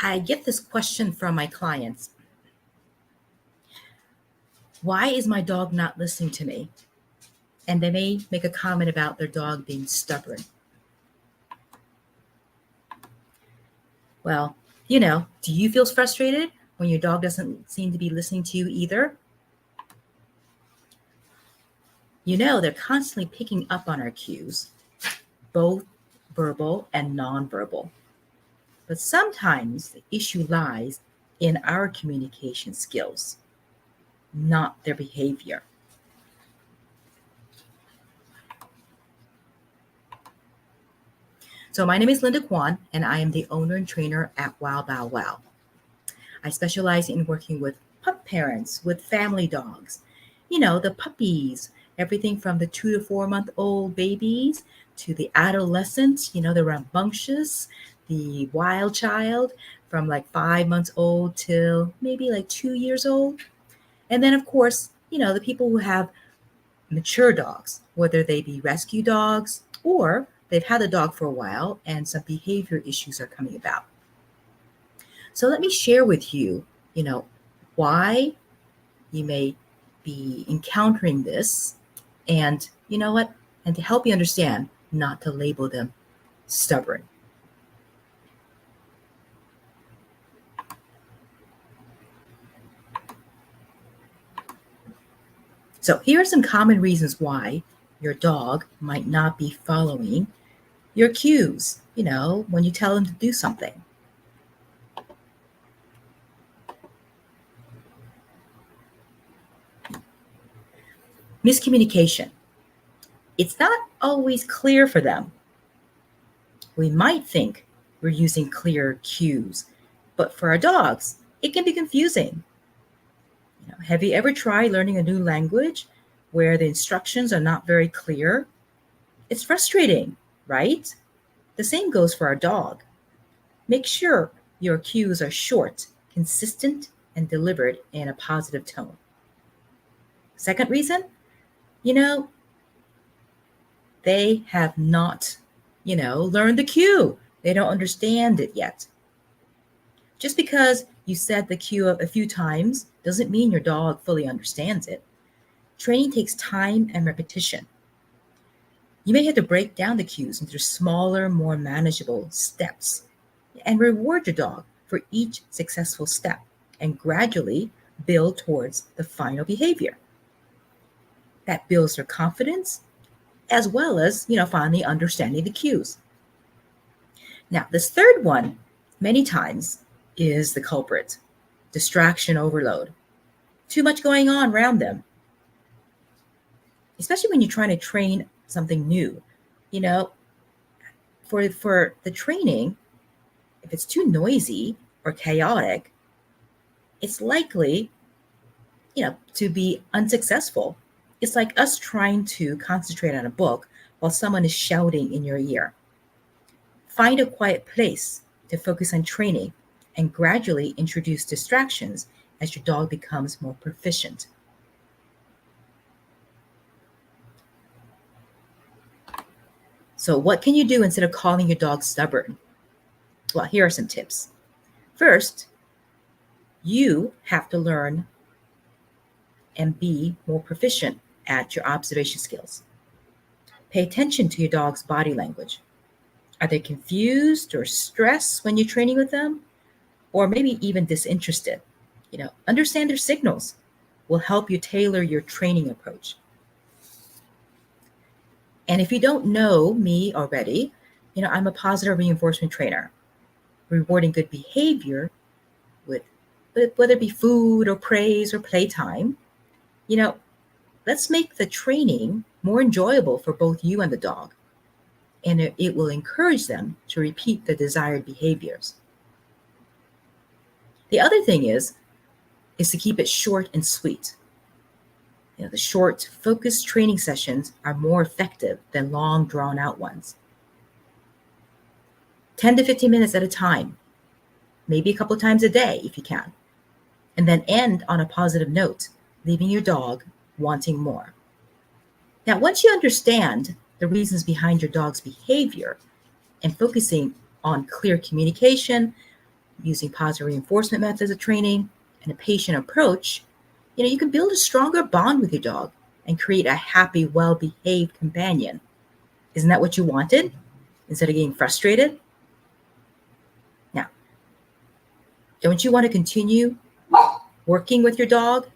I get this question from my clients. Why is my dog not listening to me? And they may make a comment about their dog being stubborn. Well, do you feel frustrated when your dog doesn't seem to be listening to you either? They're constantly picking up on our cues, both verbal and nonverbal. But sometimes the issue lies in our communication skills, not their behavior. So my name is Linda Kwan, and I am the owner and trainer at Wow Bow Wow. I specialize in working with pup parents, with family dogs, the puppies, everything from the 2 to 4-month-old babies to the adolescents, the rambunctious, the wild child from like 5 months old till maybe like 2 years old. And then, of course, the people who have mature dogs, whether they be rescue dogs or they've had the dog for a while and some behavior issues are coming about. So let me share with you, why you may be encountering this and and to help you understand not to label them stubborn. So here are some common reasons why your dog might not be following your cues, when you tell them to do something. Miscommunication. It's not always clear for them. We might think we're using clear cues, but for our dogs, it can be confusing. Have you ever tried learning a new language where the instructions are not very clear? It's frustrating, right? The same goes for our dog. Make sure your cues are short, consistent, and delivered in a positive tone. Second reason, they have not, learned the cue. They don't understand it yet. Just because you said the cue a few times doesn't mean your dog fully understands it. Training takes time and repetition. You may have to break down the cues into smaller, more manageable steps and reward your dog for each successful step and gradually build towards the final behavior. That builds their confidence as well as, finally understanding the cues. Now, this third one, many times, is the culprit. Distraction overload. Too much going on around them. Especially when you're trying to train something new. For the training, if it's too noisy or chaotic, it's likely, to be unsuccessful. It's like us trying to concentrate on a book while someone is shouting in your ear. Find a quiet place to focus on training and gradually introduce distractions as your dog becomes more proficient. So what can you do instead of calling your dog stubborn? Well, here are some tips. First, you have to learn and be more proficient at your observation skills. Pay attention to your dog's body language. Are they confused or stressed when you're training with them? Or maybe even disinterested? Understand their signals will help you tailor your training approach. And if you don't know me already, I'm a positive reinforcement trainer, rewarding good behavior with whether it be food or praise or playtime. Let's make the training more enjoyable for both you and the dog. And it will encourage them to repeat the desired behaviors. The other thing is to keep it short and sweet. The short, focused training sessions are more effective than long, drawn-out ones. 10 to 15 minutes at a time, maybe a couple of times a day if you can. And then end on a positive note, leaving your dog wanting more. Now, once you understand the reasons behind your dog's behavior and focusing on clear communication, using positive reinforcement methods of training and a patient approach, you can build a stronger bond with your dog and create a happy, well-behaved companion. Isn't that what you wanted? Instead of getting frustrated? Now, don't you want to continue working with your dog,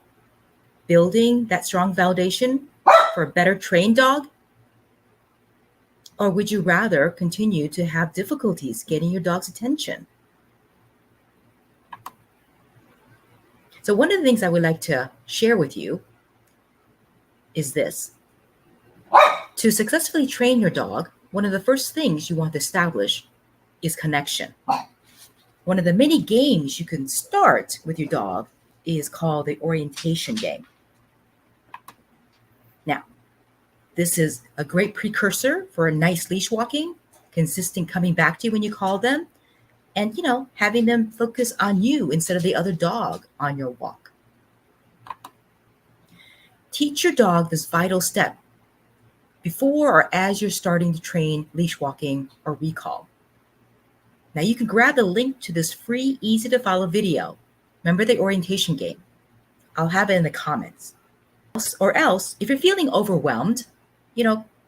building that strong validation for a better trained dog? Or would you rather continue to have difficulties getting your dog's attention? So one of the things I would like to share with you is this. To successfully train your dog, one of the first things you want to establish is connection. One of the many games you can start with your dog is called the orientation game. Now, this is a great precursor for a nice leash walking, consistent coming back to you when you call them, and, having them focus on you instead of the other dog on your walk. Teach your dog this vital step before or as you're starting to train leash walking or recall. Now you can grab the link to this free, easy to follow video. Remember the orientation game? I'll have it in the comments. Or else, if you're feeling overwhelmed,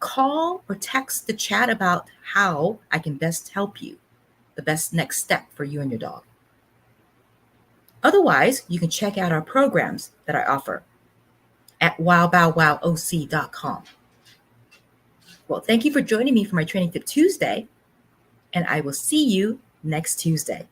call or text the chat about how I can best help you, the best next step for you and your dog. Otherwise, you can check out our programs that I offer at wowbowwowoc.com. Well, thank you for joining me for my Training Tip Tuesday, and I will see you next Tuesday.